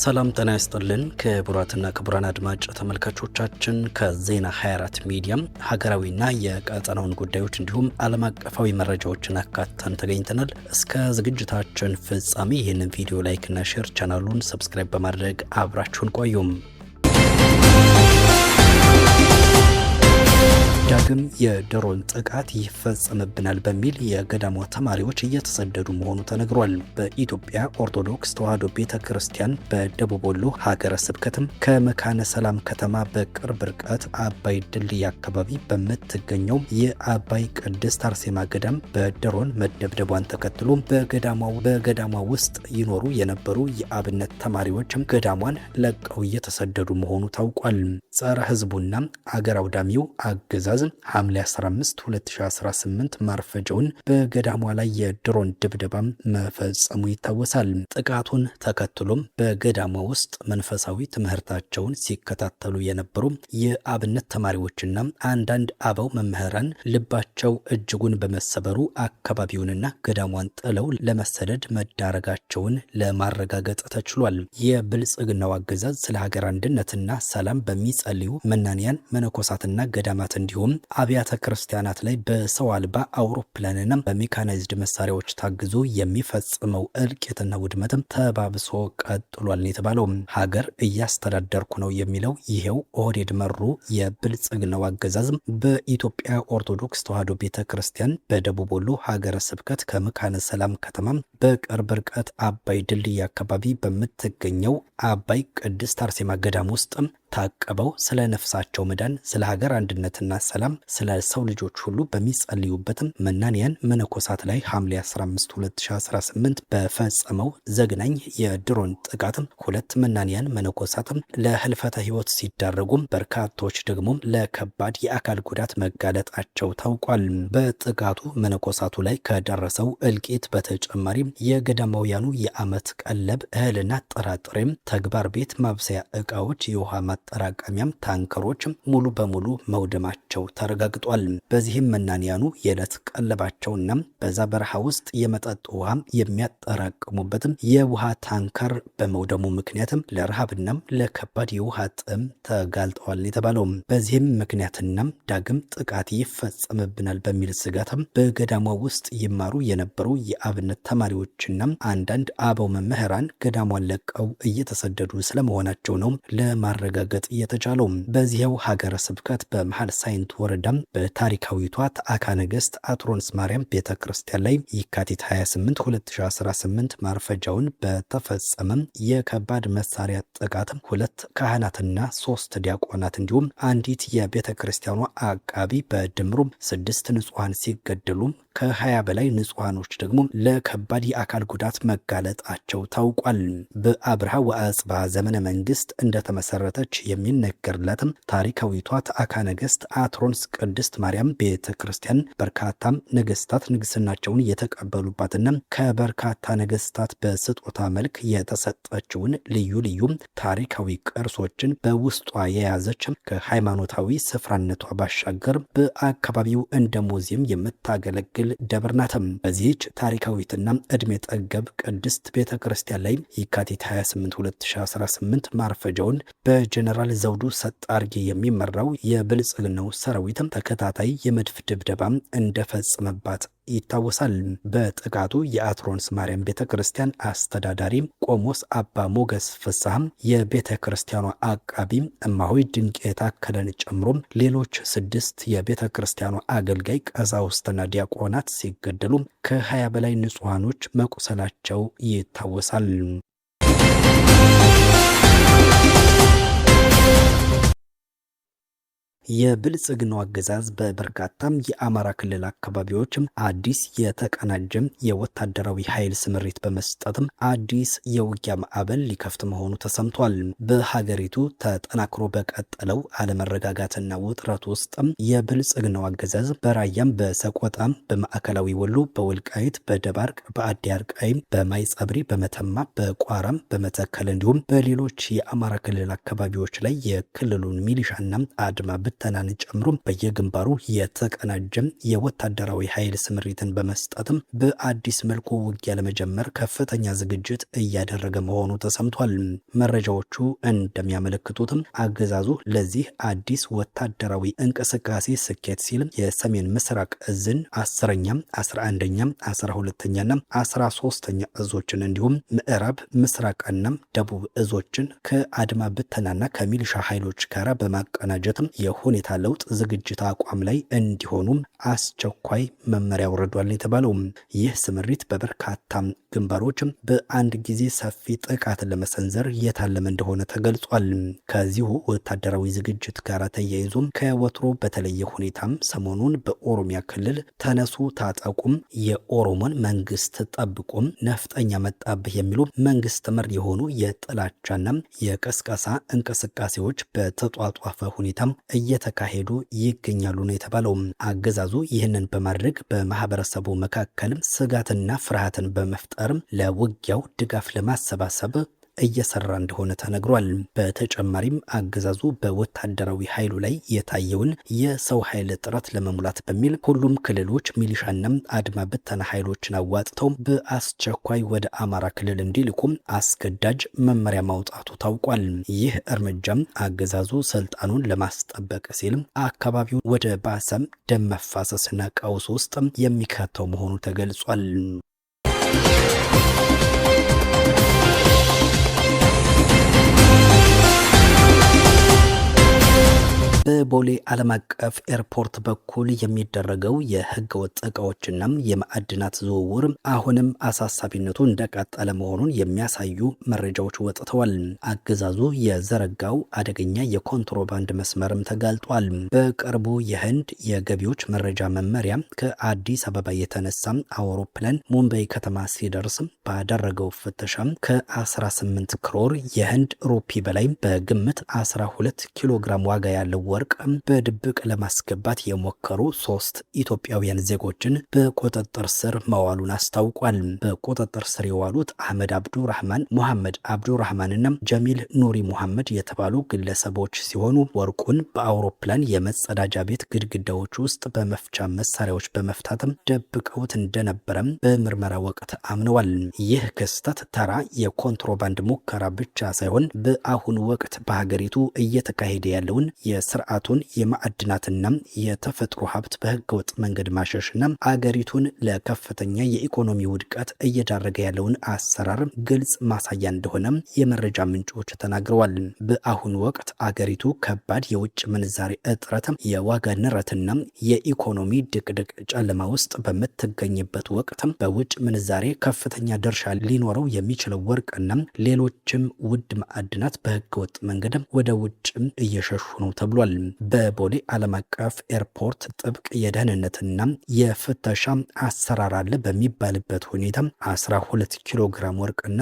ሰላም ጤና ይስጥልን ክቡራትና ክቡራን አድማጭ ተመልካቾቻችን ከዜና 24 ሚዲያም ሀገራዊና የቀጠናውን ጉዳዮች እንዲሁም ዓለም አቀፋዊ መረጃዎችን አካተን ተገኝተናል። እስከ ዝግጅታችን ፍጻሜ ይህንን ቪዲዮ ላይክ እና ሼር፣ ቻናሉን ሰብስክራይብ በማድረግ አብራችሁን ቆዩም። ዳግም የድሮን ጥቃት ይፈጸምብናል በሚል የገዳሟ ተማሪዎች እየተሰደዱ መሆኑ ተነግሯል። በኢትዮጵያ ኦርቶዶክስ ተዋሕዶ ቤተክርስቲያን በደቡብ ወሎ ሀገረ ስብከትም ከመካነ ሰላም ከተማ በቅርብ ርቀት አባይ ድልድይ አካባቢ በምትገኘው የአባይ ቅድስት አርሴማ ገዳም በድሮን መደብደቧን ተከትሎ በገዳሟ ውስጥ ይኖሩ የነበሩ የአብነት ተማሪዎችም ገዳሟን ለቀው እየተሰደዱ መሆኑ ታውቋል። ጸረ ሕዝቡና አገር አውዳሚው አገዛዝ ሐምሌ 15 2018 ማርፈጃውን በገዳሟ ላይ የድሮን ድብደባም መፈጸሙ ይታወሳል። ጥቃቱን ተከትሎም በገዳሟ ውስጥ መንፈሳዊ ትምህርታቸውን ሲከታተሉ የነበሩ የአብነት ተማሪዎችና አንዳንድ አበው መምህራን ልባቸው እጅጉን በመሰበሩ አካባቢውንና ገዳሟን ጥለው ለመሰደድ መዳረጋቸውን ለማረጋገጥ ተችሏል። የብልጽግናው አገዛዝ ስለ ሀገር አንድነትና ሰላም በሚጸልዩ መናንያን መነኮሳትና ገዳማት እንዲሁም አብያተ ክርስቲያናት ላይ በሰው አልባ አውሮፕላንና በሜካናይዝድ መሳሪያዎች ታግዞ የሚፈጽመው እልቂትና ውድመትም ተባብሶ ቀጥሏል የተባለው ሀገር እያስተዳደርኩ ነው የሚለው ይሄው ኦህዴድ መሩ የብልጽግናው አገዛዝ በኢትዮጵያ ኦርቶዶክስ ተዋሕዶ ቤተክርስቲያን በደቡብ ወሎ ሀገረ ስብከት ከመካነ ሰላም ከተማ በቅርብ ርቀት አባይ ድልድይ አካባቢ በምትገኘው አባይ ቅድስት አርሴማ ገዳም ውስጥ ታቀበው ስለ ነፍሳቸው መዳን፣ ስለ ሀገር አንድነትና ሰላም፣ ስለ ሰው ልጆች ሁሉ በሚጸልዩበትም መናንያን መነኮሳት ላይ ሐምሌ 15 2018 በፈጸመው ዘግናኝ የድሮን ጥቃትም 2 መናንያን መነኮሳትም ለህልፈተ ሕይወት ሲዳረጉም በርካቶች ደግሞ ለከባድ የአካል ጉዳት መጋለጣቸው ታውቋል። በጥቃቱ መነኮሳቱ ላይ ከደረሰው እልቂት በተጨማሪም የገዳማውያኑ የዓመት ቀለብ እህልና ጥራጥሬም፣ ተግባር ቤት ማብሰያ ዕቃዎች፣ የውሃ ማጠራቀሚያም ታንከሮች ሙሉ በሙሉ መውደማቸው ተረጋግጧል። በዚህም መናንያኑ የዕለት ቀለባቸውና በዛ በረሃ ውስጥ የመጠጥ ውሃ የሚያጠራቅሙበትም የውሃ ታንከር በመውደሙ ምክንያትም ለረሃብና ለከባድ የውሃ ጥም ተጋልጠዋል የተባለው። በዚህም ምክንያትና ዳግም ጥቃት ይፈጸምብናል በሚል ስጋትም በገዳሟ ውስጥ ይማሩ የነበሩ የአብነት ተማሪዎችና አንዳንድ አበው መምህራን ገዳሟን ለቀው እየተሰደዱ ስለመሆናቸው ነው ለማረጋገጥ የተቻለው። በዚህው ሀገረ ስብከት በመሃል ሳይንት ወረዳም በታሪካዊቷ ተአካ ነገስት አትሮንስ ማርያም ቤተክርስቲያን ላይ የካቲት 28 2018 ማርፈጃውን በተፈጸመም የከባድ መሳሪያ ጥቃት 2 ካህናትና 3 ዲያቆናት እንዲሁም አንዲት የቤተክርስቲያኗ አቃቢ በድምሩም 6 ንጹሃን ሲገደሉ ከ20 በላይ ንጹሃኖች ደግሞ ለከባድ የአካል ጉዳት መጋለጣቸው ታውቋል። በአብርሃ ወአጽብሃ ዘመነ መንግስት እንደተመሰረተች የሚነገርላትም ታሪካዊቷ ተአካ ነገስት አትሮንስ ቅድስት ማርያም ቤተክርስቲያን በርካታም ነገስታት ንግስናቸውን የተቀበሉባትና ከበርካታ ነገስታት በስጦታ መልክ የተሰጠችውን ልዩ ልዩ ታሪካዊ ቅርሶችን በውስጧ የያዘች ከሃይማኖታዊ ስፍራነቷ ባሻገር በአካባቢው እንደ ሙዚየም የምታገለግል ደብር ናትም። በዚህች ታሪካዊትና እድሜ ጠገብ ቅድስት ቤተክርስቲያን ላይ የካቲት 28 2018 ማርፈጃውን በጀነራል ዘውዱ ሰጣርጌ የሚመራው የብልጽግናው ሰራዊትም ተከታታይ የመድፍ ድብደባም እንደፈጸመባት ይታወሳል። በጥቃቱ የአትሮንስ ማርያም ቤተክርስቲያን አስተዳዳሪ ቆሞስ አባ ሞገስ ፍስሐም፣ የቤተክርስቲያኗ አቃቢ እማሆይ ድንቅ የታከለን ጨምሮ ሌሎች 6 የቤተክርስቲያኗ አገልጋይ ቀሳውስትና ዲያቆናት ሲገደሉ ከ20 በላይ ንጹሃኖች መቁሰላቸው ይታወሳል። የብልጽግናው አገዛዝ በበርካታም የአማራ ክልል አካባቢዎችም አዲስ የተቀናጀም የወታደራዊ ኃይል ስምሪት በመስጠትም አዲስ የውጊያ ማዕበል ሊከፍት መሆኑ ተሰምቷል። በሀገሪቱ ተጠናክሮ በቀጠለው አለመረጋጋትና ውጥረት ውስጥም የብልጽግናው አገዛዝ በራያም፣ በሰቆጣም፣ በማዕከላዊ ወሎ፣ በወልቃይት፣ በደባርቅ፣ በአዲ አርቃይም፣ በማይጸብሪ፣ በመተማ፣ በቋራም፣ በመተከል እንዲሁም በሌሎች የአማራ ክልል አካባቢዎች ላይ የክልሉን ሚሊሻና አድማ ብተናን ጨምሮ በየግንባሩ የተቀናጀ የወታደራዊ ኃይል ስምሪትን በመስጠትም በአዲስ መልኩ ውጊያ ለመጀመር ከፍተኛ ዝግጅት እያደረገ መሆኑ ተሰምቷል። መረጃዎቹ እንደሚያመለክቱትም አገዛዙ ለዚህ አዲስ ወታደራዊ እንቅስቃሴ ስኬት ሲል የሰሜን ምስራቅ እዝን 10ኛ፣ 11ኛ፣ 12ኛና 13ኛ እዞችን እንዲሁም ምዕራብ ምስራቅና ደቡብ እዞችን ከአድማ ብተናና ከሚሊሻ ኃይሎች ጋር በማቀናጀትም የሁኔታ ለውጥ ዝግጅት አቋም ላይ እንዲሆኑ አስቸኳይ መመሪያ ወርዷል የተባለው ይህ ስምሪት በበርካታ ግንባሮች በአንድ ጊዜ ሰፊ ጥቃት ለመሰንዘር የታለመ እንደሆነ ተገልጿል። ከዚሁ ወታደራዊ ዝግጅት ጋር ተያይዞ ከወትሮ በተለየ ሁኔታም ሰሞኑን በኦሮሚያ ክልል ተነሱ ታጠቁም፣ የኦሮሞን መንግስት ጠብቁም፣ ነፍጠኛ መጣብህ የሚሉ መንግስት መር የሆኑ የጥላቻና የቀስቀሳ እንቅስቃሴዎች በተጧጧፈ ሁኔታም እየተካሄዱ ይገኛሉ ነው የተባለው። አገዛዙ ይህንን በማድረግ በማህበረሰቡ መካከል ስጋትና ፍርሃትን በመፍጠር ለውጊያው ድጋፍ ለማሰባሰብ እየሰራ እንደሆነ ተነግሯል። በተጨማሪም አገዛዙ በወታደራዊ ኃይሉ ላይ የታየውን የሰው ኃይል እጥረት ለመሙላት በሚል ሁሉም ክልሎች ሚሊሻና አድማ ብተና ኃይሎችን አዋጥተው በአስቸኳይ ወደ አማራ ክልል እንዲልኩም አስገዳጅ መመሪያ ማውጣቱ ታውቋል። ይህ እርምጃም አገዛዙ ስልጣኑን ለማስጠበቅ ሲል አካባቢው ወደ ባሰም ደም መፋሰስና ቀውስ ውስጥ የሚከተው መሆኑ ተገልጿል። በቦሌ ዓለም አቀፍ ኤርፖርት በኩል የሚደረገው የህገወጥ እቃዎችና የማዕድናት ዝውውር አሁንም አሳሳቢነቱ እንደቀጠለ መሆኑን የሚያሳዩ መረጃዎች ወጥተዋል። አገዛዙ የዘረጋው አደገኛ የኮንትሮባንድ መስመርም ተጋልጧል። በቅርቡ የህንድ የገቢዎች መረጃ መመሪያ ከአዲስ አበባ የተነሳ አውሮፕላን ሙምባይ ከተማ ሲደርስ ባደረገው ፍተሻ ከ18 ክሮር የህንድ ሩፒ በላይ በግምት 12 ኪሎ ግራም ዋጋ ያለው ወርቅ በድብቅ ለማስገባት የሞከሩ 3 ኢትዮጵያውያን ዜጎችን በቁጥጥር ስር መዋሉን አስታውቋል። በቁጥጥር ስር የዋሉት አህመድ አብዱራህማን፣ ሙሐመድ አብዱራህማንና ጀሚል ኑሪ ሙሐመድ የተባሉ ግለሰቦች ሲሆኑ ወርቁን በአውሮፕላን የመጸዳጃ ቤት ግድግዳዎች ውስጥ በመፍቻ መሳሪያዎች በመፍታትም ደብቀውት እንደነበረም በምርመራ ወቅት አምነዋል። ይህ ክስተት ተራ የኮንትሮባንድ ሙከራ ብቻ ሳይሆን በአሁኑ ወቅት በሀገሪቱ እየተካሄደ ያለውን የስርዓቱን የማዕድናትና የተፈጥሮ ሀብት በህገወጥ መንገድ ማሸሽና አገሪቱን ለከፍተኛ የኢኮኖሚ ውድቀት እየዳረገ ያለውን አሰራር ግልጽ ማሳያ እንደሆነ የመረጃ ምንጮች ተናግረዋል። በአሁኑ ወቅት አገሪቱ ከባድ የውጭ ምንዛሬ እጥረት፣ የዋጋ ንረትና የኢኮኖሚ ድቅድቅ ጨለማ ውስጥ በምትገኝበት ወቅት በውጭ ምንዛሬ ከፍተኛ ድርሻ ሊኖረው የሚችለው ወርቅና ሌሎችም ውድ ማዕድናት በህገወጥ መንገድ ወደ ውጭ እየሸሹ ነው ተብሏል። በቦሌ ዓለም አቀፍ ኤርፖርት ጥብቅ የደህንነትና የፍተሻ አሰራር አለ በሚባልበት ሁኔታ 12 ኪሎ ግራም ወርቅና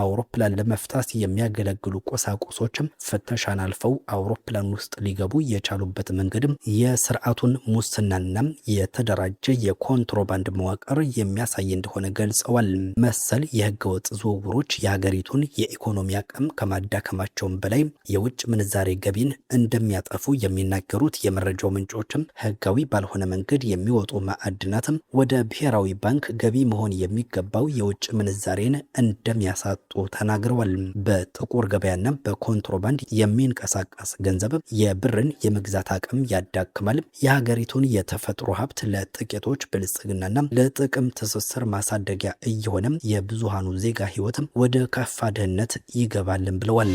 አውሮፕላን ለመፍታት የሚያገለግሉ ቁሳቁሶችም ፍተሻን አልፈው አውሮፕላን ውስጥ ሊገቡ የቻሉበት መንገድም የስርዓቱን ሙስናና የተደራጀ የኮንትሮባንድ መዋቅር የሚያሳይ እንደሆነ ገልጸዋል። መሰል የህገወጥ ዝውውሮች የሀገሪቱን የኢኮኖሚ አቅም ከማዳከማቸውም በላይ የውጭ ምንዛሬ ገቢን እንደሚያጠፉ የሚናገሩት የመረጃው ምንጮችም ህጋዊ ባልሆነ መንገድ የሚወጡ ማዕድናትም ወደ ብሔራዊ ባንክ ገቢ መሆን የሚገባው የውጭ ምንዛሬን እንደሚያሳጡ ተናግረዋል። በጥቁር ገበያና በኮንትሮባንድ የሚንቀሳቀስ ገንዘብ የብርን የመግዛት አቅም ያዳክማል፣ የሀገሪቱን የተፈጥሮ ሀብት ለጥቂቶች ብልጽግናና ለጥቅም ትስስር ማሳደጊያ እየሆነ የብዙሃኑ ዜጋ ህይወትም ወደ ከፋ ድህነት ይገባልን ብለዋል።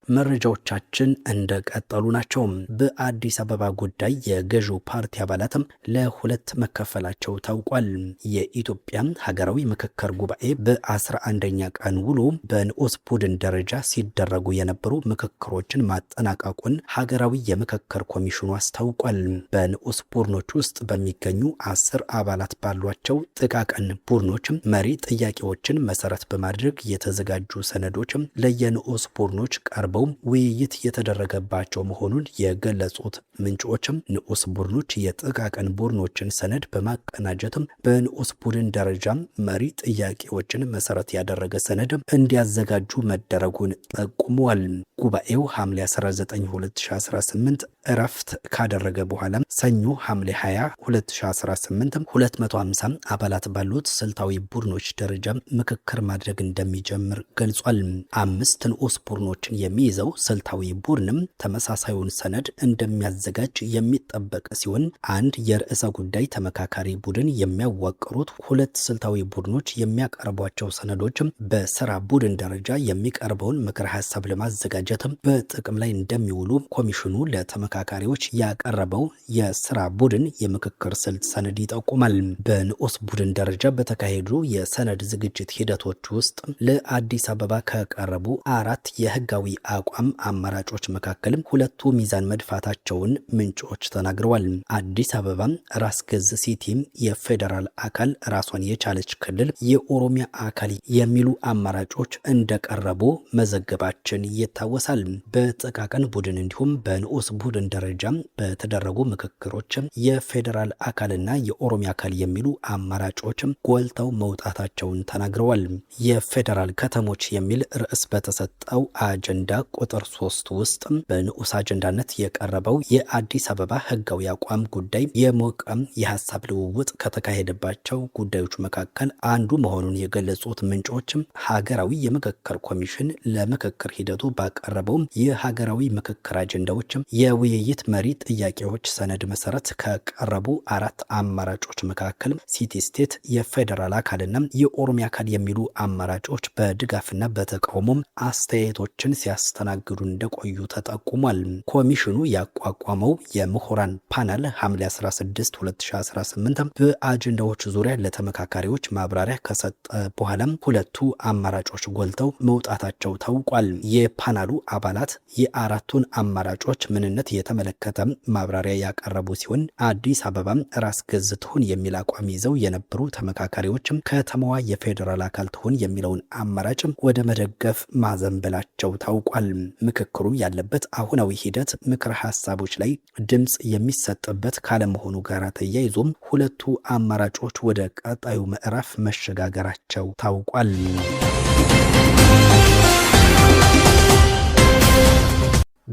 መረጃዎቻችን እንደቀጠሉ ናቸው። በአዲስ አበባ ጉዳይ የገዢው ፓርቲ አባላትም ለሁለት መከፈላቸው ታውቋል። የኢትዮጵያ ሀገራዊ ምክክር ጉባኤ በ11ኛ ቀን ውሎ በንዑስ ቡድን ደረጃ ሲደረጉ የነበሩ ምክክሮችን ማጠናቀቁን ሀገራዊ የምክክር ኮሚሽኑ አስታውቋል። በንዑስ ቡድኖች ውስጥ በሚገኙ 10 አባላት ባሏቸው ጥቃቅን ቡድኖች መሪ ጥያቄዎችን መሰረት በማድረግ የተዘጋጁ ሰነዶች ለየንዑስ ቡድኖች ቀርበው ውይይት የተደረገባቸው መሆኑን የገለጹት ምንጮችም ንዑስ ቡድኖች የጥቃቅን ቡድኖችን ሰነድ በማቀናጀትም በንዑስ ቡድን ደረጃም መሪ ጥያቄዎችን መሰረት ያደረገ ሰነድ እንዲያዘጋጁ መደረጉን ጠቁመዋል። ጉባኤው ሐምሌ 19 2018 እረፍት ካደረገ በኋላ ሰኞ ሐምሌ 20 2018 250 አባላት ባሉት ስልታዊ ቡድኖች ደረጃ ምክክር ማድረግ እንደሚጀምር ገልጿል። 5 ንዑስ ቡድኖችን የሚይዘው ስልታዊ ቡድንም ተመሳሳዩን ሰነድ እንደሚያዘጋጅ የሚጠበቅ ሲሆን አንድ የርዕሰ ጉዳይ ተመካካሪ ቡድን የሚያዋቅሩት 2 ስልታዊ ቡድኖች የሚያቀርቧቸው ሰነዶች በስራ ቡድን ደረጃ የሚቀርበውን ምክረ ሀሳብ ለማዘጋጀት በጥቅም ላይ እንደሚውሉ ኮሚሽኑ ለተመካካሪዎች ያቀረበው የስራ ቡድን የምክክር ስልት ሰነድ ይጠቁማል። በንዑስ ቡድን ደረጃ በተካሄዱ የሰነድ ዝግጅት ሂደቶች ውስጥ ለአዲስ አበባ ከቀረቡ 4 የህጋዊ አቋም አማራጮች መካከል 2ቱ ሚዛን መድፋታቸውን ምንጮች ተናግረዋል። አዲስ አበባ ራስ ገዝ ሲቲ፣ የፌዴራል አካል፣ ራሷን የቻለች ክልል፣ የኦሮሚያ አካል የሚሉ አማራጮች እንደቀረቡ መዘገባችን ይታወሳል። በጥቃቅን ቡድን እንዲሁም በንዑስ ቡድን ደረጃ በተደረጉ ምክክሮች የፌዴራል አካልና የኦሮሚያ አካል የሚሉ አማራጮች ጎልተው መውጣታቸውን ተናግረዋል። የፌዴራል ከተሞች የሚል ርዕስ በተሰጠው አጀንዳ ቁጥር 3 ውስጥ በንዑስ አጀንዳነት የቀረበው የአዲስ አበባ ህጋዊ አቋም ጉዳይ የሞቀ የሀሳብ ልውውጥ ከተካሄደባቸው ጉዳዮች መካከል አንዱ መሆኑን የገለጹት ምንጮች ሀገራዊ የምክክር ኮሚሽን ለምክክር ሂደቱ ባቀረበው የሀገራዊ ምክክር አጀንዳዎች የውይይት መሪ ጥያቄዎች ሰነድ መሰረት ከቀረቡ 4 አማራጮች መካከል ሲቲ ስቴት፣ የፌዴራል አካልና የኦሮሚያ አካል የሚሉ አማራጮች በድጋፍና በተቃውሞ አስተያየቶችን ሲያስተናግዱ እንደቆዩ ተጠቁሟል። ኮሚሽኑ ያቋቋመው የምሁራን ፓናል ሐምሌ 16 2018 በአጀንዳዎች ዙሪያ ለተመካካሪዎች ማብራሪያ ከሰጠ በኋላ 2ቱ አማራጮች ጎልተው መውጣታቸው ታውቋል። የፓናሉ አባላት የ4ቱን አማራጮች ምንነት የተመለከተ ማብራሪያ ያቀረቡ ሲሆን አዲስ አበባ ራስ ገዝ ትሁን የሚል አቋም ይዘው የነበሩ ተመካካሪዎችም ከተማዋ የፌዴራል አካል ትሁን የሚለውን አማራጭ ወደ መደገፍ ማዘንበላቸው ታውቋል። ምክክሩ ያለበት አሁናዊ ሂደት ምክረ ሀሳቦች ላይ ድምጽ የሚሰጥበት ካለመሆኑ ጋር ተያይዞም 2ቱ አማራጮች ወደ ቀጣዩ ምዕራፍ መሸጋገራቸው ታውቋል።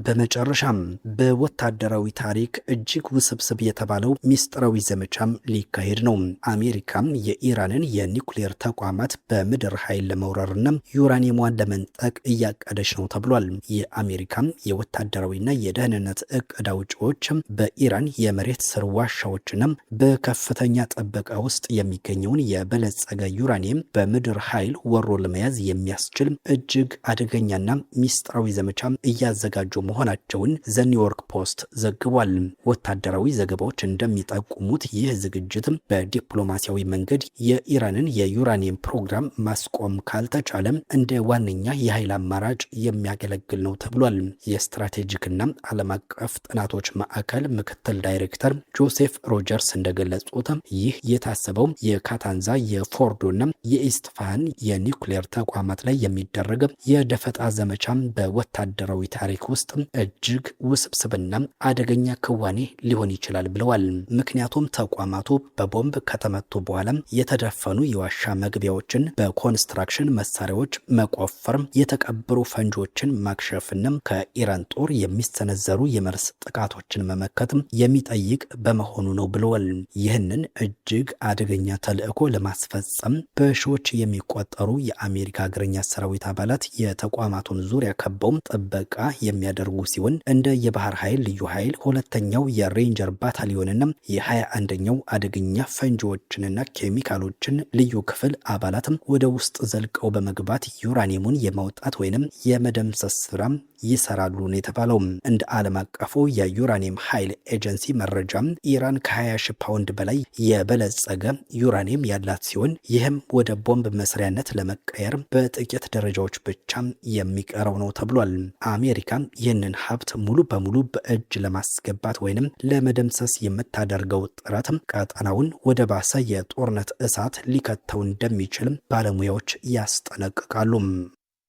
በመጨረሻም በወታደራዊ ታሪክ እጅግ ውስብስብ የተባለው ሚስጥራዊ ዘመቻም ሊካሄድ ነው። አሜሪካም የኢራንን የኒውክሌር ተቋማት በምድር ኃይል ለመውረርና ዩራኒየሟን ለመንጠቅ እያቀደች ነው ተብሏል። የአሜሪካም የወታደራዊና የደህንነት እቅድ አውጪዎች በኢራን የመሬት ስር ዋሻዎችና በከፍተኛ ጥበቃ ውስጥ የሚገኘውን የበለጸገ ዩራኒየም በምድር ኃይል ወሮ ለመያዝ የሚያስችል እጅግ አደገኛና ሚስጥራዊ ዘመቻ እያዘጋጁ መሆናቸውን ዘ ኒውዮርክ ፖስት ዘግቧል። ወታደራዊ ዘገባዎች እንደሚጠቁሙት ይህ ዝግጅት በዲፕሎማሲያዊ መንገድ የኢራንን የዩራኒየም ፕሮግራም ማስቆም ካልተቻለ እንደ ዋነኛ የኃይል አማራጭ የሚያገለግል ነው ተብሏል። የስትራቴጂክና ዓለም አቀፍ ጥናቶች ማዕከል ምክትል ዳይሬክተር ጆሴፍ ሮጀርስ እንደገለጹት ይህ የታሰበው የካታንዛ የፎርዶና የኢስፋሃን የኒውክሌር ተቋማት ላይ የሚደረግ የደፈጣ ዘመቻ በወታደራዊ ታሪክ ውስጥ እጅግ ውስብስብና አደገኛ ክዋኔ ሊሆን ይችላል ብለዋል። ምክንያቱም ተቋማቱ በቦምብ ከተመቱ በኋላ የተደፈኑ የዋሻ መግቢያዎችን በኮንስትራክሽን መሳሪያዎች መቆፈር፣ የተቀበሩ ፈንጆችን ማክሸፍና ከኢራን ጦር የሚሰነዘሩ የመርስ ጥቃቶችን መመከት የሚጠይቅ በመሆኑ ነው ብለዋል። ይህንን እጅግ አደገኛ ተልዕኮ ለማስፈጸም በሺዎች የሚቆጠሩ የአሜሪካ እግረኛ ሰራዊት አባላት የተቋማቱን ዙሪያ ከበው ጥበቃ የሚያደርጉ ሲሆን እንደ የባህር ኃይል ልዩ ኃይል 2ኛው የሬንጀር ባታሊዮንና የ21ኛው አደገኛ ፈንጂዎችንና ኬሚካሎችን ልዩ ክፍል አባላትም ወደ ውስጥ ዘልቀው በመግባት ዩራኒየሙን የማውጣት ወይንም የመደምሰስ ስራ ይሰራሉ ነው የተባለው። እንደ ዓለም አቀፉ የዩራኒየም ኃይል ኤጀንሲ መረጃ ኢራን ከ20 ሺህ ፓውንድ በላይ የበለጸገ ዩራኒየም ያላት ሲሆን ይህም ወደ ቦምብ መስሪያነት ለመቀየር በጥቂት ደረጃዎች ብቻ የሚቀረው ነው ተብሏል። አሜሪካ ይህንን ሀብት ሙሉ በሙሉ በእጅ ለማስገባት ወይንም ለመደምሰስ የምታደርገው ጥረት ቀጠናውን ወደ ባሰ የጦርነት እሳት ሊከተው እንደሚችል ባለሙያዎች ያስጠነቅቃሉ።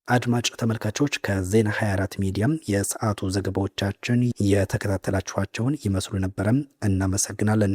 አድማጭ ተመልካቾች ከዜና 24 ሚዲያም የሰዓቱ ዘገባዎቻችን የተከታተላችኋቸውን ይመስሉ ነበረም። እናመሰግናለን።